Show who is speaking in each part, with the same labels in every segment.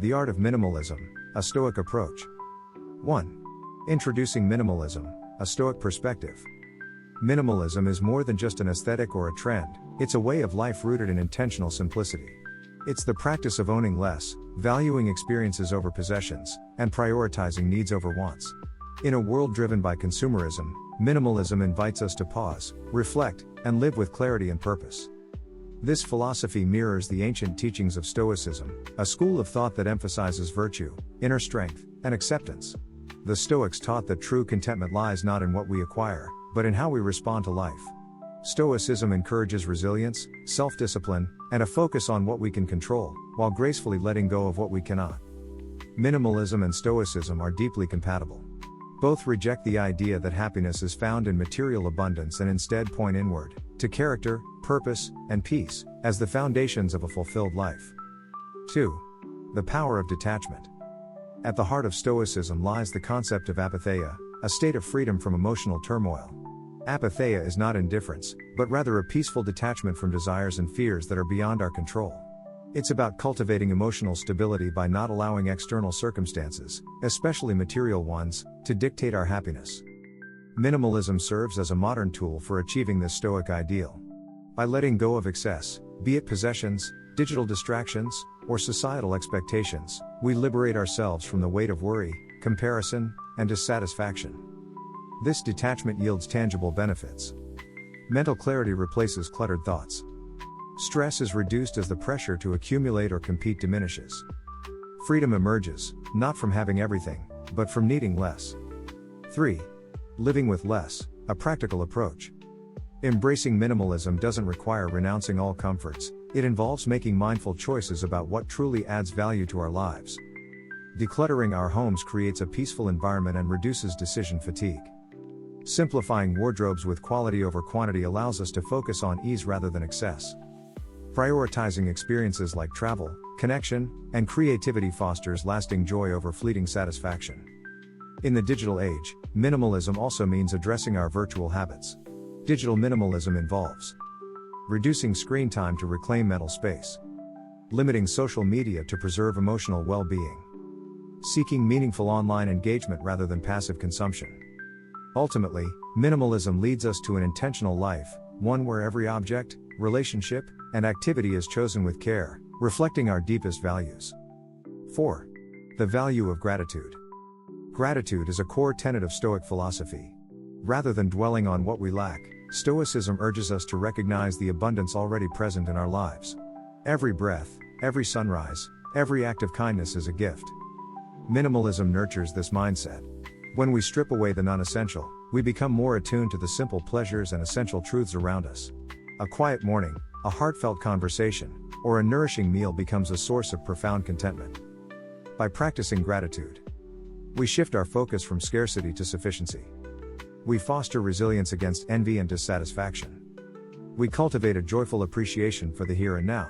Speaker 1: The art of minimalism, a Stoic approach. 1. Introducing minimalism, a Stoic perspective. Minimalism is more than just an aesthetic or a trend, it's a way of life rooted in intentional simplicity. It's the practice of owning less, valuing experiences over possessions, and prioritizing needs over wants. In a world driven by consumerism, minimalism invites us to pause, reflect, and live with clarity and purpose. This philosophy mirrors the ancient teachings of Stoicism, a school of thought that emphasizes virtue, inner strength, and acceptance. The Stoics taught that true contentment lies not in what we acquire, but in how we respond to life. Stoicism encourages resilience, self-discipline, and a focus on what we can control, while gracefully letting go of what we cannot. Minimalism and Stoicism are deeply compatible. Both reject the idea that happiness is found in material abundance and instead point inward, to character, purpose, and peace, as the foundations of a fulfilled life. 2. The power of detachment. At the heart of Stoicism lies the concept of apatheia, a state of freedom from emotional turmoil. Apatheia is not indifference, but rather a peaceful detachment from desires and fears that are beyond our control. It's about cultivating emotional stability by not allowing external circumstances, especially material ones, to dictate our happiness. Minimalism serves as a modern tool for achieving this Stoic ideal. By letting go of excess, be it possessions, digital distractions, or societal expectations, we liberate ourselves from the weight of worry, comparison, and dissatisfaction. This detachment yields tangible benefits. Mental clarity replaces cluttered thoughts. Stress is reduced as the pressure to accumulate or compete diminishes. Freedom emerges, not from having everything, but from needing less. 3. Living with less, a practical approach. Embracing minimalism doesn't require renouncing all comforts, it involves making mindful choices about what truly adds value to our lives. Decluttering our homes creates a peaceful environment and reduces decision fatigue. Simplifying wardrobes with quality over quantity allows us to focus on ease rather than excess. Prioritizing experiences like travel, connection, and creativity fosters lasting joy over fleeting satisfaction. In the digital age, minimalism also means addressing our virtual habits. Digital minimalism involves reducing screen time to reclaim mental space, limiting social media to preserve emotional well-being, seeking meaningful online engagement rather than passive consumption. Ultimately, minimalism leads us to an intentional life, one where every object, relationship, and activity is chosen with care, reflecting our deepest values. 4. The value of gratitude. Gratitude is a core tenet of Stoic philosophy. Rather than dwelling on what we lack, Stoicism urges us to recognize the abundance already present in our lives. Every breath, every sunrise, every act of kindness is a gift. Minimalism nurtures this mindset. When we strip away the non-essential, we become more attuned to the simple pleasures and essential truths around us. A quiet morning, a heartfelt conversation, or a nourishing meal becomes a source of profound contentment. By practicing gratitude, we shift our focus from scarcity to sufficiency. We foster resilience against envy and dissatisfaction. We cultivate a joyful appreciation for the here and now.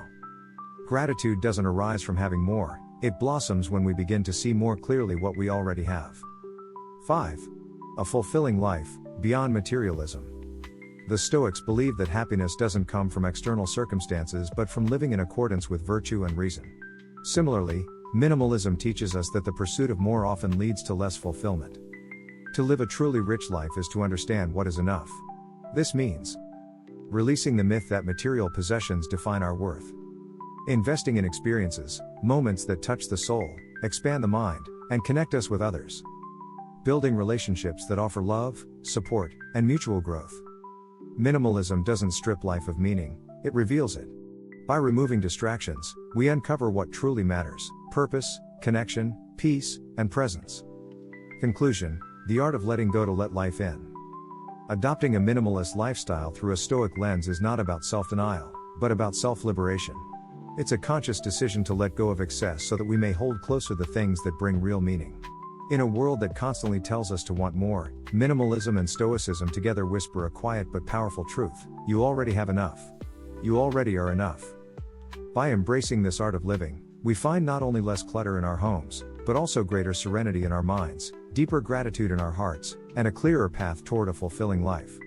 Speaker 1: Gratitude doesn't arise from having more, it blossoms when we begin to see more clearly what we already have. 5. A fulfilling life, beyond materialism. The Stoics believe that happiness doesn't come from external circumstances but from living in accordance with virtue and reason. Similarly, minimalism teaches us that the pursuit of more often leads to less fulfillment. To live a truly rich life is to understand what is enough. This means releasing the myth that material possessions define our worth. Investing in experiences, moments that touch the soul, expand the mind, and connect us with others. Building relationships that offer love, support, and mutual growth. Minimalism doesn't strip life of meaning, it reveals it. By removing distractions, we uncover what truly matters: purpose, connection, peace, and presence. Conclusion: the art of letting go to let life in. Adopting a minimalist lifestyle through a Stoic lens is not about self-denial, but about self-liberation. It's a conscious decision to let go of excess so that we may hold closer the things that bring real meaning. In a world that constantly tells us to want more, minimalism and Stoicism together whisper a quiet but powerful truth: you already have enough. You already are enough. By embracing this art of living, we find not only less clutter in our homes, but also greater serenity in our minds, deeper gratitude in our hearts, and a clearer path toward a fulfilling life.